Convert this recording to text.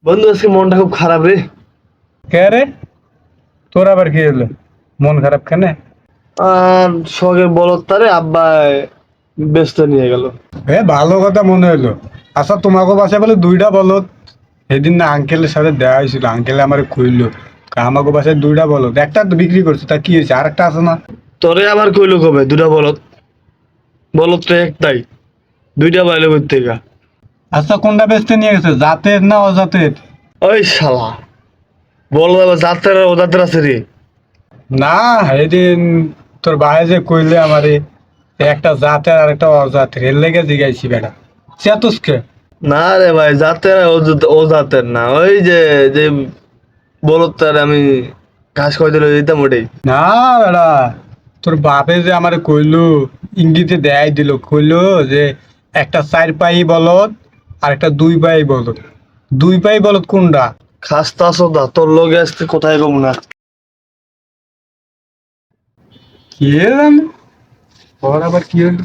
বন্ধু আজকে মনটা খুব খারাপ রে। কে রে? তোর আবার কি হলো? মন খারাপ কেন? আর শখের বলদ তারে আব্বা ব্যস্ত নিয়ে গেল। ভালো কথা মনে হলো। আচ্ছা, তোমাকে বাসায় বলে দুইটা বলদ। সেদিন না আঙ্কেলের সাথে দেখা হয়েছিল, আঙ্কেল আমার কইলো আমাকে বাসায় দুইটা বলদ, একটা তো বিক্রি করছে, তা কি হয়েছে? আর একটা আছে না? তোরে আবার কইলো কবে দুটা বলদ? বলদ তো একটাই, দুইটা বাইলে কই থেকে? আচ্ছা, কোনটা বেচতে নিয়ে গেছে, জাতের না অজাতের? ওই শালা, বলদ আবার জাতের আর অজাতের আছে রে। না, সেদিন তোর ভাই যে কইলে আমারে একটা জাতের আর একটা অজাতের, এর লেগে জিগাইছি বেটা। চেতুসকে? না রে ভাই, জাতের আর অজাতের না, ওই যে যে বলদ তার আমি ঘাস খাইতে লই দিতাম ওটাই। না বেটা, তোর বাপে যে আমারে কইলো, ইঙ্গিতে দেয়াই দিল, কইলো যে একটা চার পাই বলদ আর একটা দুই পাই বলদ। দুই পাই বলদ কোনটা? খাস্তা সদা তোর লগে আজকে কোথায় কম না। কে জানে ওর আবার কি হলো।